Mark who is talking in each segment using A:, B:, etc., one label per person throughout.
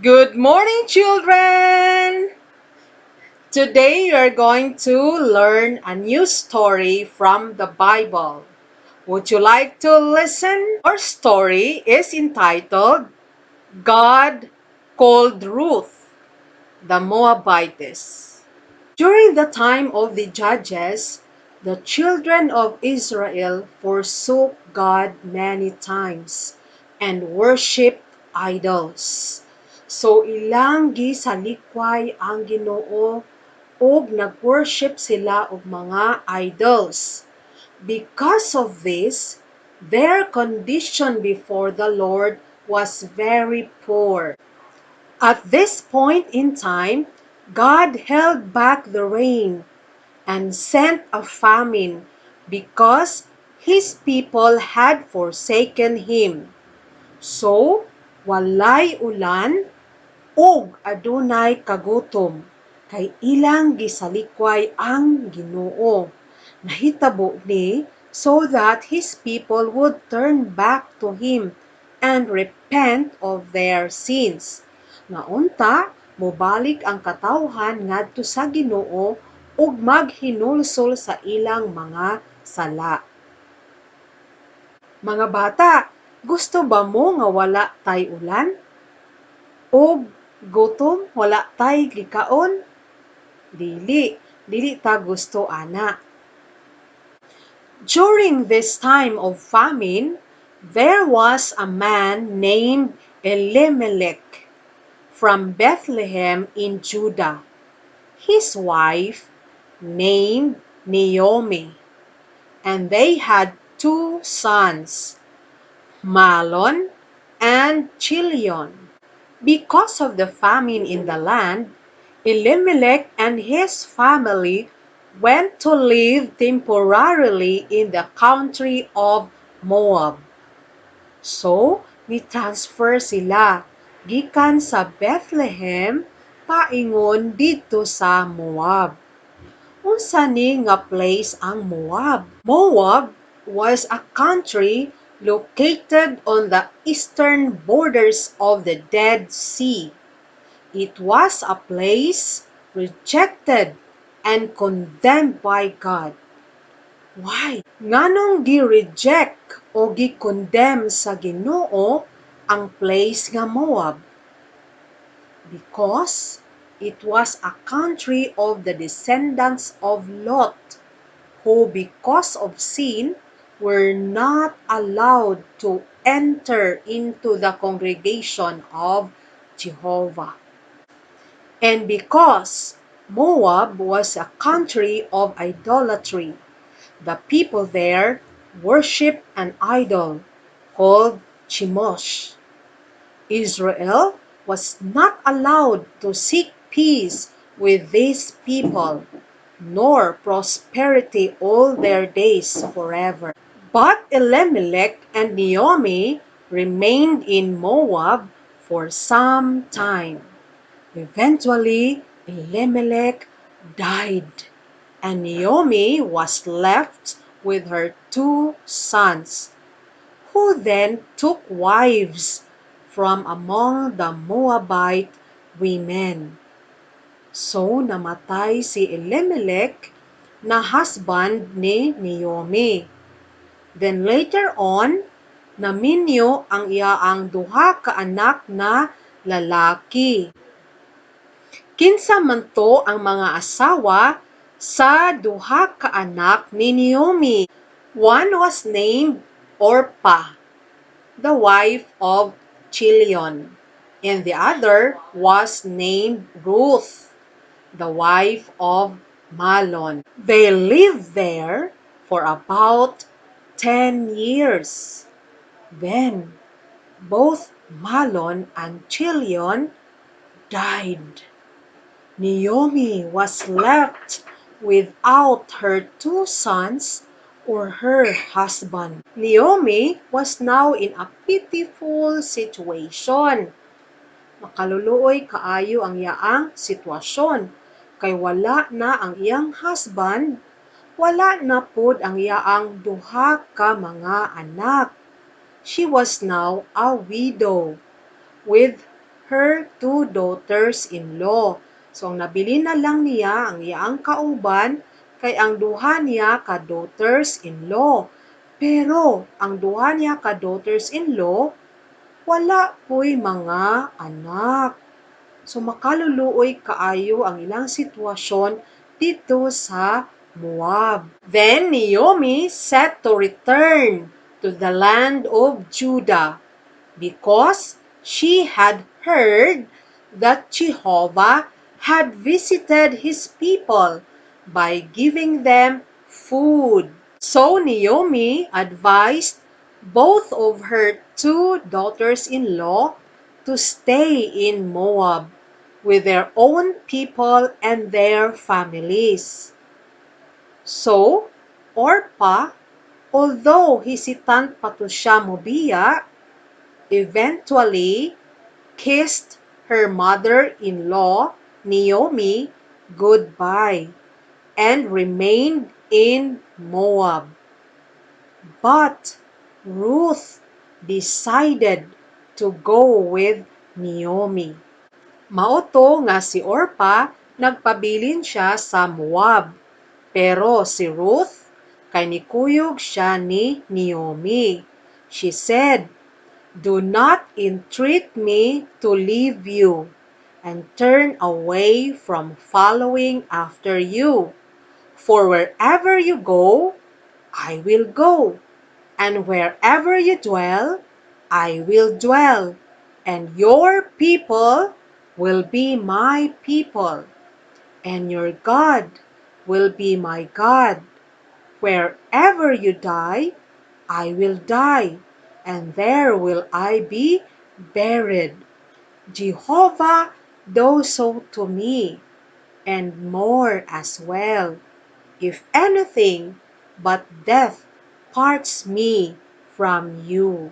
A: Good morning, children! Today we are going to learn a new story from the Bible. Would you like to listen? Our story is entitled God Called Ruth, the Moabitess. During the time of the judges, the children of Israel forsook God many times and worshipped idols. So ilang gisalikway ang Ginoo ug nag-worship sila og mga idols. Because of this, their condition before the Lord was very poor. At this point in time, God held back the rain and sent a famine because his people had forsaken him. So, walay ulan ug adunay kagutom kay ilang gisalikway ang Ginoo. Nahitabo ni so that his people would turn back to him and repent of their sins. Naunta, mobalik ang katawhan ngadto sa Ginoo ug maghinulsol sa ilang mga sala. Mga bata, gusto ba mo nga wala tay ulan? Og gutom wala tay gikaon? Dili, dili ta gusto ana. During this time of famine, there was a man named Elimelech from Bethlehem in Judah. His wife named Naomi, and they had two sons, Malon and Chilion. Because of the famine in the land, Elimelech and his family went to live temporarily in the country of Moab. So, ni-transfer sila gikan sa Bethlehem paingon didto sa Moab. Unsa ni nga place ang Moab? Moab was a country located on the eastern borders of the Dead Sea. It was a place rejected and condemned by God. Why? Nganong gi-reject o gi-condemn sa Ginoo ang place nga Moab? Because it was a country of the descendants of Lot, who because of sin were not allowed to enter into the congregation of Jehovah. And because Moab was a country of idolatry, the people there worshiped an idol called Chemosh. Israel was not allowed to seek peace with these people, nor prosperity all their days forever. But Elimelech and Naomi remained in Moab for some time. Eventually, Elimelech died, and Naomi was left with her two sons, who then took wives from among the Moabite women. So namatay si Elimelech na husband ni Naomi. Then later on, naminyo ang iyaang duha ka anak na lalaki. Kinsa man to ang mga asawa sa duha ka anak ni Naomi. One was named Orpah, the wife of Chilion, and the other was named Ruth, the wife of Malon. They lived there for about 10 years. Then, both Malon and Chilion died. Naomi was left without her two sons or her husband. Naomi was now in a pitiful situation. Makaluluoy kaayo ang iyaang sitwasyon, kay wala na ang iyang husband, wala na pod ang iyaang duha ka mga anak. She was now a widow with her two daughters-in-law. So, ang nabili na lang niya ang iyaang kauban kay ang duha niya ka daughters-in-law. Pero, ang duha niya ka daughters-in-law, wala po'y mga anak. So makaluluoy kaayo ang ilang sitwasyon dito sa Moab. Then Naomi set to return to the land of Judah because she had heard that Jehovah had visited his people by giving them food. So Naomi advised both of her two daughters-in-law to stay in Moab with their own people and their families. So, Orpah, although hesitant pa to siya mobiya, eventually kissed her mother-in-law, Naomi, goodbye and remained in Moab. But Ruth decided to go with Naomi. Mauto nga si Orpah nagpabilin siya sa Moab. Pero si Ruth, kay nikuyog siya ni Naomi. She said, "Do not entreat me to leave you and turn away from following after you. For wherever you go, I will go, and wherever you dwell, I will dwell, and your people will be my people, and your God will be my God. Wherever you die, I will die, and there will I be buried. Jehovah does so to me, and more as well, if anything but death parts me from you."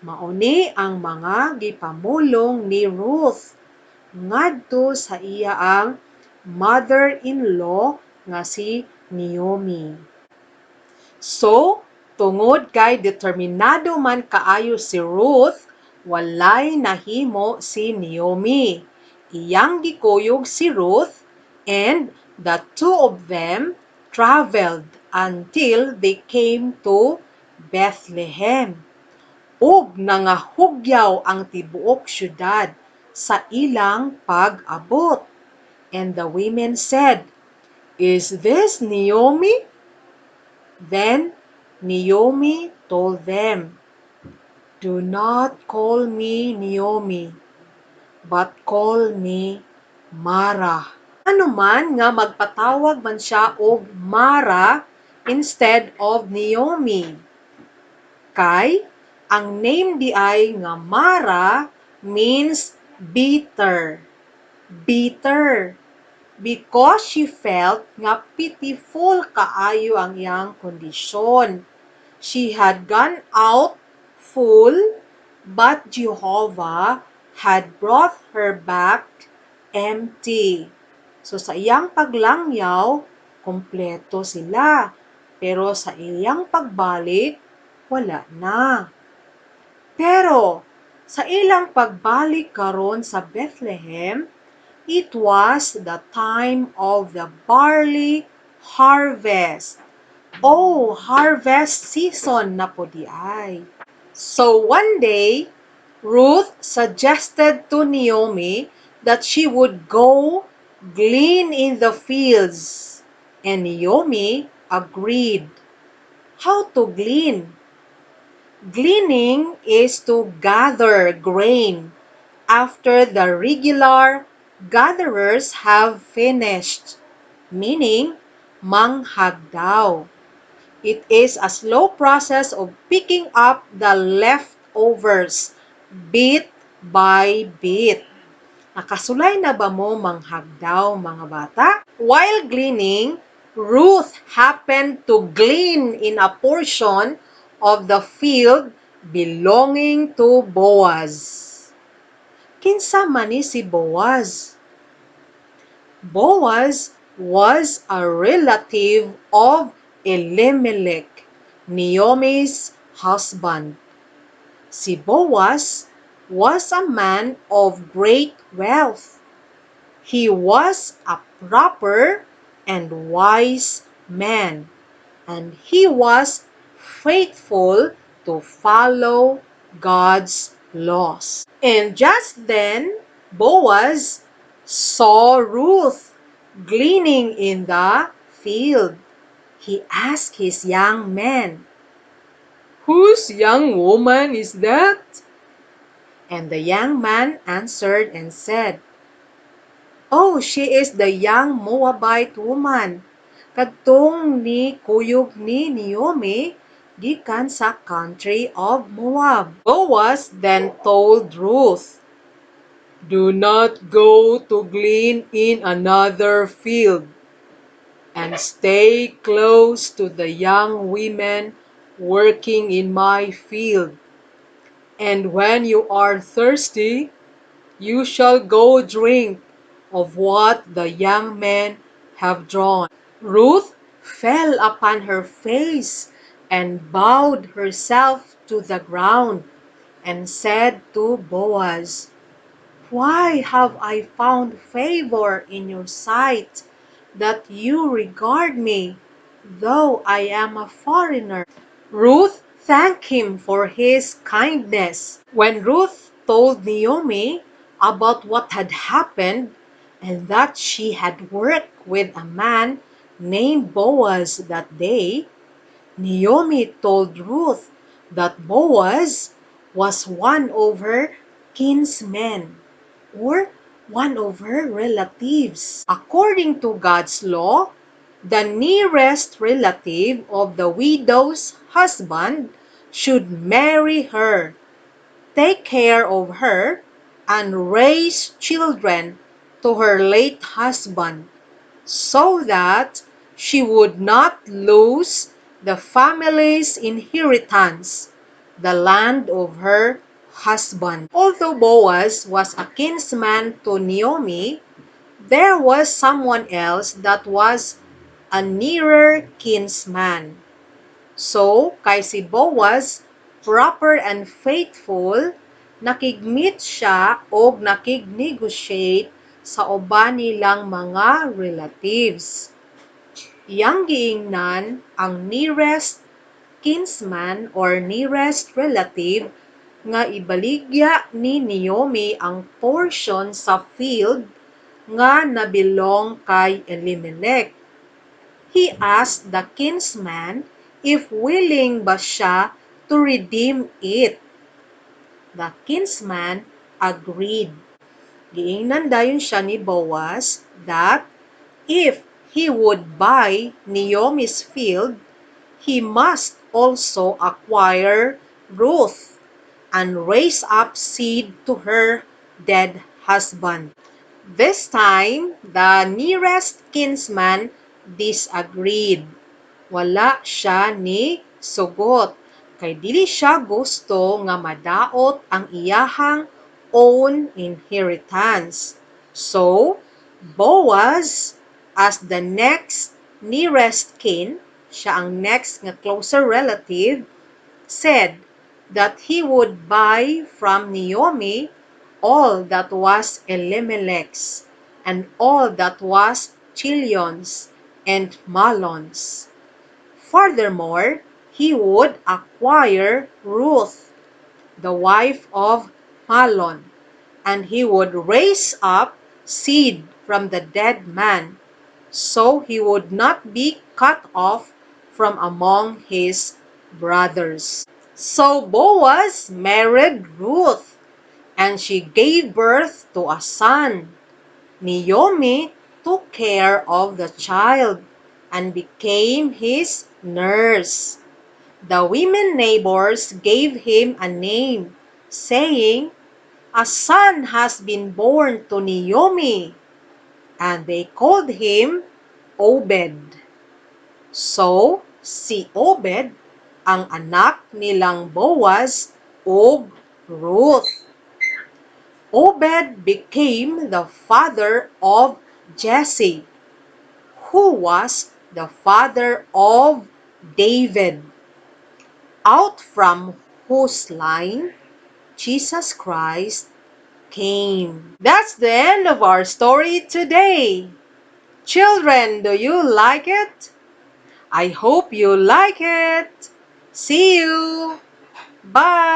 A: Mauni ang mga gipamulong ni Ruth ngadto sa iya ang mother-in-law nga si Naomi. So, tungod kay determinado man kaayo si Ruth, walay nahimo si Naomi. Iyang gikuyog si Ruth, and the two of them traveled until they came to Bethlehem. Ug nangahugyaw ang tibuok syudad sa ilang pag-abot. And the women said, "Is this Naomi?" Then Naomi told them, "Do not call me Naomi, but call me Mara." Ano man nga magpatawag man siya og Mara instead of Naomi. Kay ang name di ay nga Mara means bitter. Bitter. Because she felt nga pitiful kaayo ang iyang kondisyon. She had gone out full, but Jehovah had brought her back empty. So sa iyang paglangyaw, kompleto sila. Pero sa iyang pagbalik, wala na. Pero sa ilang pagbalik karon sa Bethlehem, it was the time of the barley harvest. Oh, harvest season na po di ay. So one day, Ruth suggested to Naomi that she would go glean in the fields. And Naomi agreed. How to glean? Gleaning is to gather grain after the regular gatherers have finished, meaning manghagdaw. It is a slow process of picking up the leftovers bit by bit. Nakasulay na ba mo manghagdaw, mga bata? While gleaning, Ruth happened to glean in a portion of the field belonging to Boaz. Kinsa man ni si Boaz? Boaz was a relative of Elimelech, Naomi's husband. Si Boaz was a man of great wealth. He was a proper and wise man, and he was faithful to follow God's laws. And just then, Boaz saw Ruth gleaning in the field. He asked his young man, "Whose young woman is that?" And the young man answered and said, "Oh, she is the young Moabite woman. Kadtong ni kuyog ni Naomi, gikan sa country of Moab." Boaz then told Ruth, "Do not go to glean in another field, and stay close to the young women working in my field. And when you are thirsty, you shall go drink of what the young men have drawn." Ruth fell upon her face and bowed herself to the ground and said to Boaz, "Why have I found favor in your sight, that you regard me, though I am a foreigner?" Ruth thanked him for his kindness. When Ruth told Naomi about what had happened and that she had worked with a man named Boaz that day, Naomi told Ruth that Boaz was one of her kinsmen, or one of her relatives. According to God's law, the nearest relative of the widow's husband should marry her, take care of her, and raise children to her late husband, so that she would not lose the family's inheritance, the land of her husband. Although Boaz was a kinsman to Naomi, there was someone else that was a nearer kinsman. So, kay si Boaz, proper and faithful, nakigmeet siya o nakig-negotiate sa uban nilang mga relatives. Iyang giingnan ang nearest kinsman or nearest relative nga ibaligya ni Naomi ang portion sa field nga nabilong kay Elimelech. He asked the kinsman if willing ba siya to redeem it. The kinsman agreed. Giingnan dayon siya ni Boaz that if he would buy Naomi's field, he must also acquire Ruth and raise up seed to her dead husband. This time, the nearest kinsman disagreed. Wala siya ni sugot, kay dili siya gusto nga madaot ang iyahang own inheritance. So, Boaz, as the next nearest kin, siya ang next nga closer relative, said that he would buy from Naomi all that was Elimelech's, and all that was Chilion's and Mahlon's. Furthermore, he would acquire Ruth, the wife of Mahlon, and he would raise up seed from the dead man, so he would not be cut off from among his brothers. So Boaz married Ruth, and she gave birth to a son. Naomi took care of the child and became his nurse. The women neighbors gave him a name, saying, "A son has been born to Naomi," and they called him Obed. So, si Obed ang anak nilang Boaz ug Ruth. Obed became the father of Jesse, who was the father of David, out from whose line Jesus Christ came. That's the end of our story today. Children, do you like it? I hope you like it. See you. Bye.